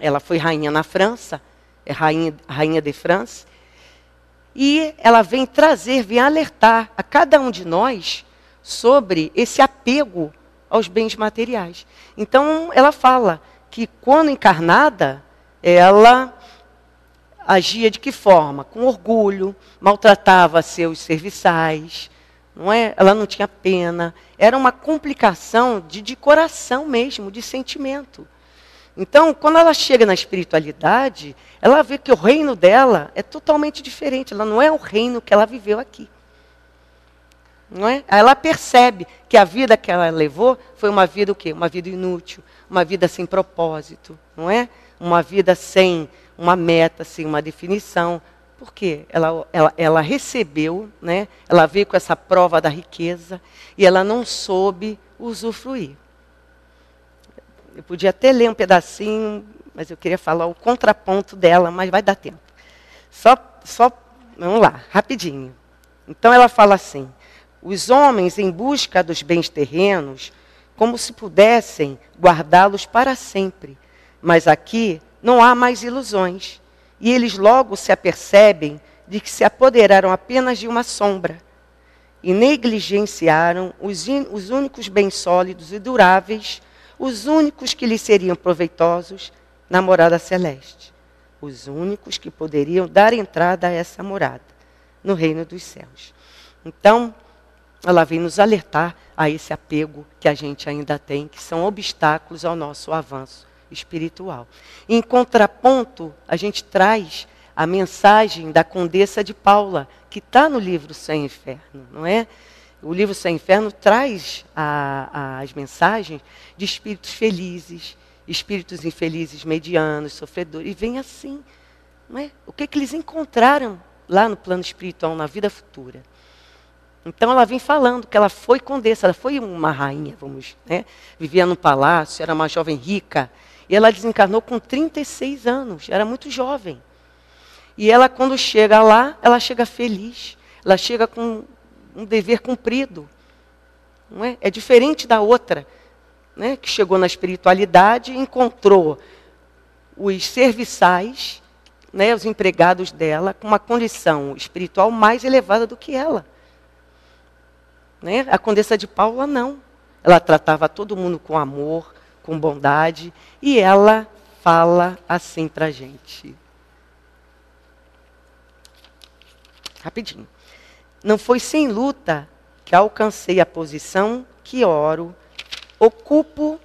Speaker 2: ela foi rainha na França, é rainha de France, e ela vem alertar a cada um de nós sobre esse apego aos bens materiais. Então, ela fala que quando encarnada, ela agia de que forma? Com orgulho, maltratava seus serviçais, não é? Ela não tinha pena. Era uma complicação de coração mesmo, de sentimento. Então, quando ela chega na espiritualidade, ela vê que o reino dela é totalmente diferente. Ela não é o reino que ela viveu aqui. Não é? Ela percebe que a vida que ela levou foi uma vida o quê? Uma vida inútil, uma vida sem propósito, não é? Uma vida sem uma meta, sem uma definição. Por quê? Ela recebeu, né? Ela veio com essa prova da riqueza e ela não soube usufruir. Eu podia até ler um pedacinho, mas eu queria falar o contraponto dela, mas vai dar tempo. Só vamos lá, rapidinho. Então ela fala assim: os homens, em busca dos bens terrenos, como se pudessem guardá-los para sempre. Mas aqui não há mais ilusões, e eles logo se apercebem de que se apoderaram apenas de uma sombra, e negligenciaram os únicos bens sólidos e duráveis, os únicos que lhes seriam proveitosos na morada celeste, os únicos que poderiam dar entrada a essa morada, no reino dos céus. Então, ela vem nos alertar a esse apego que a gente ainda tem, que são obstáculos ao nosso avanço espiritual. Em contraponto, a gente traz a mensagem da Condessa de Paula, que está no livro Céu e Inferno, não é? O livro Céu e Inferno traz as mensagens de espíritos felizes, espíritos infelizes, medianos, sofredores, e vem assim, não é? O que eles encontraram lá no plano espiritual, na vida futura. Então ela vem falando que ela foi condessa, ela foi uma rainha, vivia num palácio, era uma jovem rica, e ela desencarnou com 36 anos, era muito jovem. E ela, quando chega lá, ela chega feliz, ela chega com um dever cumprido. Não é? É diferente da outra, né, que chegou na espiritualidade e encontrou os serviçais, né, os empregados dela, com uma condição espiritual mais elevada do que ela. Né? A Condessa de Paula não. Ela tratava todo mundo com amor, com bondade, e ela fala assim para a gente. Rapidinho. Não foi sem luta que alcancei a posição que oro, ocupo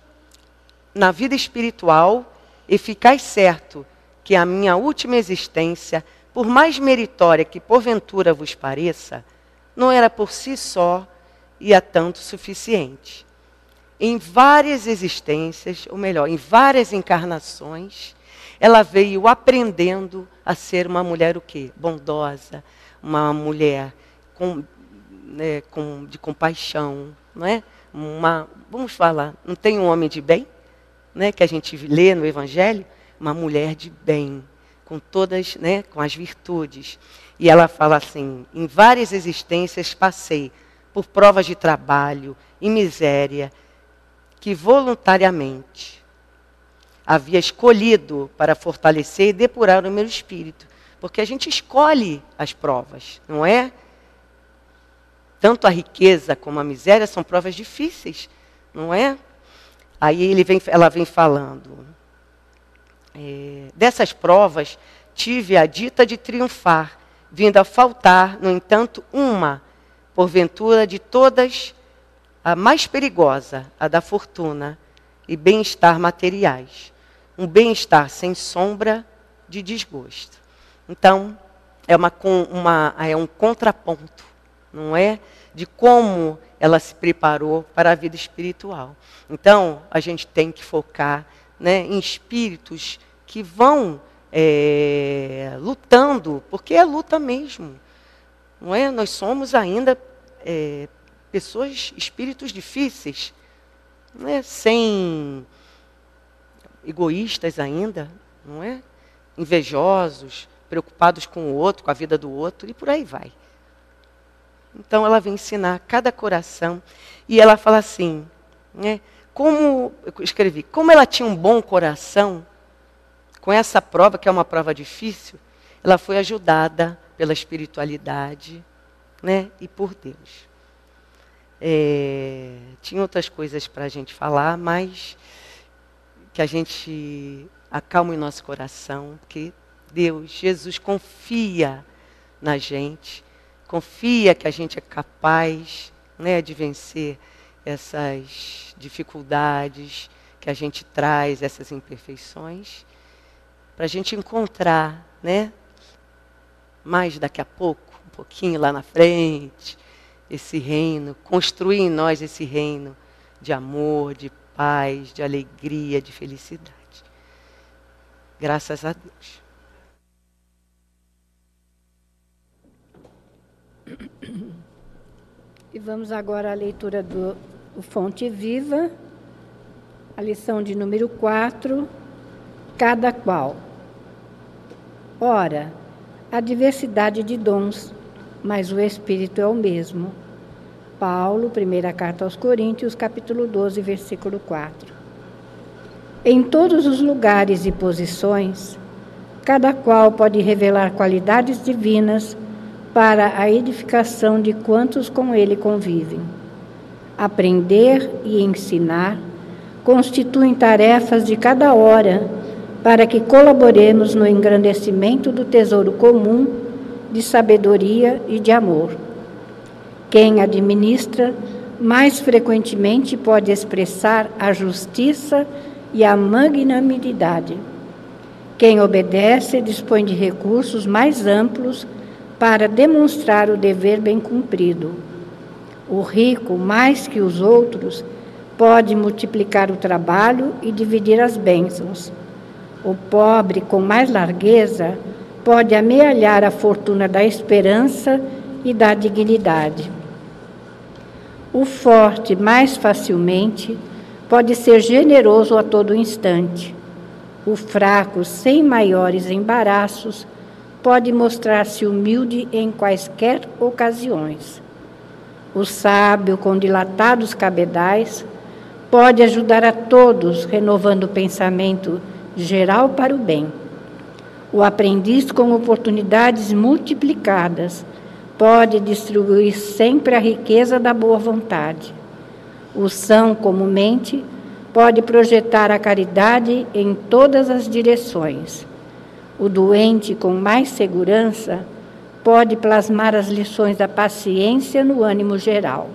Speaker 2: na vida espiritual, e ficai certo que a minha última existência, por mais meritória que porventura vos pareça, não era por si só e a tanto suficiente. Em várias existências, ou melhor, em várias encarnações, ela veio aprendendo a ser uma mulher o quê? Bondosa, uma mulher de compaixão, não é? Vamos falar, não tem um homem de bem, né, que a gente lê no Evangelho? Uma mulher de bem, com todas, né, com as virtudes. E ela fala assim, em várias existências passei por provas de trabalho e miséria, que voluntariamente havia escolhido para fortalecer e depurar o meu espírito. Porque a gente escolhe as provas, não é? Tanto a riqueza como a miséria são provas difíceis, não é? Aí ela vem falando. Dessas provas, tive a dita de triunfar, vindo a faltar, no entanto, uma, porventura de todas, a mais perigosa, a da fortuna e bem-estar materiais. Um bem-estar sem sombra de desgosto. Então, é um contraponto, não é? De como ela se preparou para a vida espiritual. Então, a gente tem que focar, né, em espíritos que vão lutando, porque é luta mesmo. Não é? Nós somos ainda pessoas, espíritos difíceis, não é? Sem egoístas ainda, não é? Invejosos, preocupados com o outro, com a vida do outro, e por aí vai. Então ela vem ensinar cada coração, e ela fala assim, né, como ela tinha um bom coração, com essa prova, que é uma prova difícil, ela foi ajudada pela espiritualidade, né, e por Deus. Tinha outras coisas para a gente falar, mas que a gente acalme o nosso coração, porque Deus, Jesus, confia na gente, confia que a gente é capaz, né, de vencer essas dificuldades que a gente traz, essas imperfeições, para a gente encontrar, né, mais daqui a pouco, um pouquinho lá na frente, esse reino, construir em nós esse reino de amor, de paz, de alegria, de felicidade. Graças a Deus.
Speaker 1: E vamos agora à leitura do Fonte Viva, a lição de número 4, cada qual. Ora, há diversidade de dons, mas o Espírito é o mesmo. Paulo, primeira carta aos Coríntios, capítulo 12, versículo 4. Em todos os lugares e posições, cada qual pode revelar qualidades divinas para a edificação de quantos com ele convivem. Aprender e ensinar constituem tarefas de cada hora para que colaboremos no engrandecimento do tesouro comum de sabedoria e de amor. Quem administra mais frequentemente pode expressar a justiça e a magnanimidade. Quem obedece dispõe de recursos mais amplos para demonstrar o dever bem cumprido. O rico, mais que os outros, pode multiplicar o trabalho e dividir as bênçãos. O pobre, com mais largueza, pode amealhar a fortuna da esperança e da dignidade. O forte, mais facilmente, pode ser generoso a todo instante. O fraco, sem maiores embaraços, pode mostrar-se humilde em quaisquer ocasiões. O sábio, com dilatados cabedais, pode ajudar a todos, renovando o pensamento geral para o bem. O aprendiz, com oportunidades multiplicadas, pode distribuir sempre a riqueza da boa vontade. O são, comumente, pode projetar a caridade em todas as direções. O doente, com mais segurança, pode plasmar as lições da paciência no ânimo geral.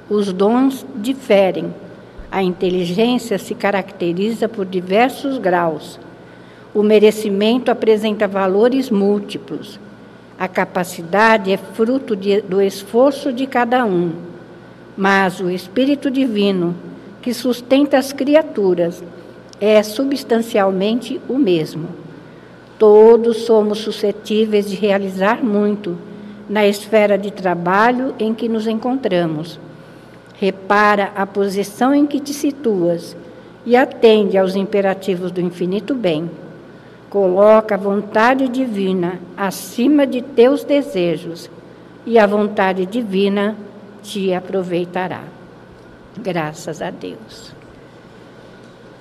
Speaker 1: Os dons diferem. A inteligência se caracteriza por diversos graus. O merecimento apresenta valores múltiplos. A capacidade é fruto do esforço de cada um. Mas o Espírito Divino, que sustenta as criaturas, é substancialmente o mesmo. Todos somos suscetíveis de realizar muito na esfera de trabalho em que nos encontramos. Repara a posição em que te situas e atende aos imperativos do infinito bem. Coloca a vontade divina acima de teus desejos e a vontade divina te aproveitará. Graças a Deus.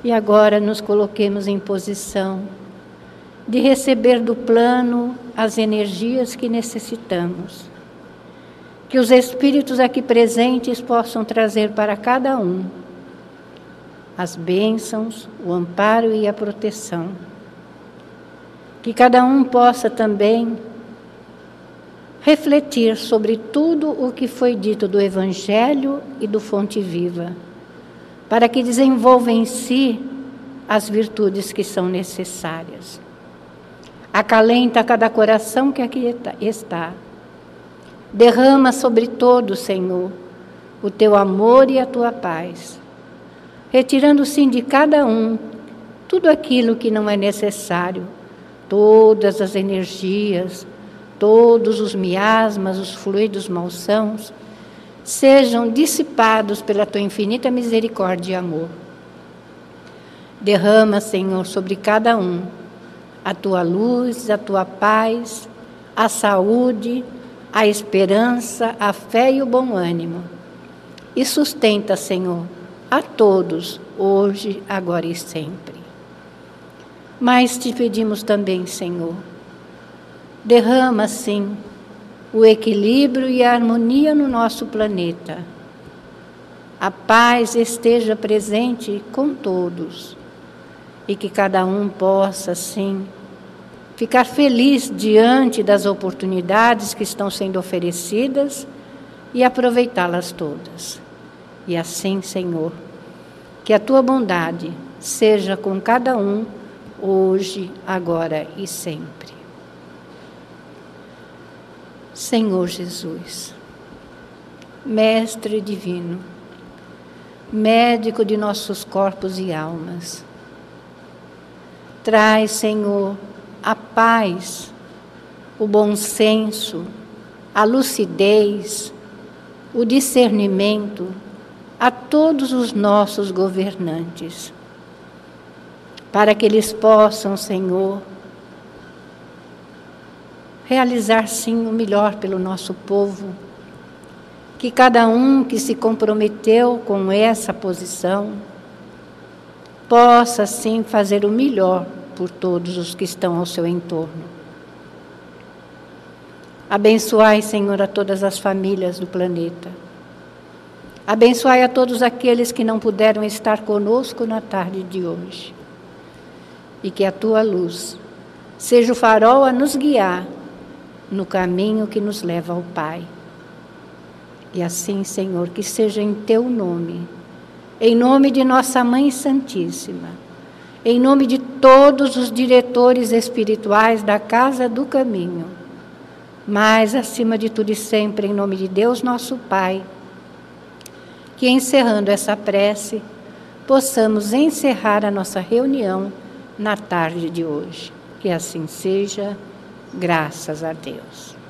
Speaker 1: E agora nos coloquemos em posição de receber do plano as energias que necessitamos. Que os espíritos aqui presentes possam trazer para cada um as bênçãos, o amparo e a proteção. Que cada um possa também refletir sobre tudo o que foi dito do Evangelho e do Fonte Viva, para que desenvolva em si as virtudes que são necessárias. Acalenta cada coração que aqui está. Derrama sobre todos, Senhor, o teu amor e a tua paz, retirando sim de cada um tudo aquilo que não é necessário, todas as energias, todos os miasmas, os fluidos malsãos, sejam dissipados pela tua infinita misericórdia e amor. Derrama, Senhor, sobre cada um a tua luz, a tua paz, a saúde, a esperança, a fé e o bom ânimo. E sustenta, Senhor, a todos, hoje, agora e sempre. Mas te pedimos também, Senhor, derrama, sim, o equilíbrio e a harmonia no nosso planeta. A paz esteja presente com todos e que cada um possa, sim, ficar feliz diante das oportunidades que estão sendo oferecidas e aproveitá-las todas. E assim, Senhor, que a tua bondade seja com cada um, hoje, agora e sempre. Senhor Jesus, Mestre Divino, médico de nossos corpos e almas, traz, Senhor, a paz, o bom senso, a lucidez, o discernimento a todos os nossos governantes, para que eles possam, Senhor, realizar sim o melhor pelo nosso povo, que cada um que se comprometeu com essa posição possa, sim, fazer o melhor por todos os que estão ao seu entorno. Abençoai, Senhor, a todas as famílias do planeta. Abençoai a todos aqueles que não puderam estar conosco na tarde de hoje. E que a Tua luz seja o farol a nos guiar no caminho que nos leva ao Pai. E assim, Senhor, que seja em Teu nome, em nome de nossa Mãe Santíssima, em nome de todos os diretores espirituais da Casa do Caminho, mas, acima de tudo e sempre, em nome de Deus, nosso Pai, que, encerrando essa prece, possamos encerrar a nossa reunião na tarde de hoje. Que assim seja, graças a Deus.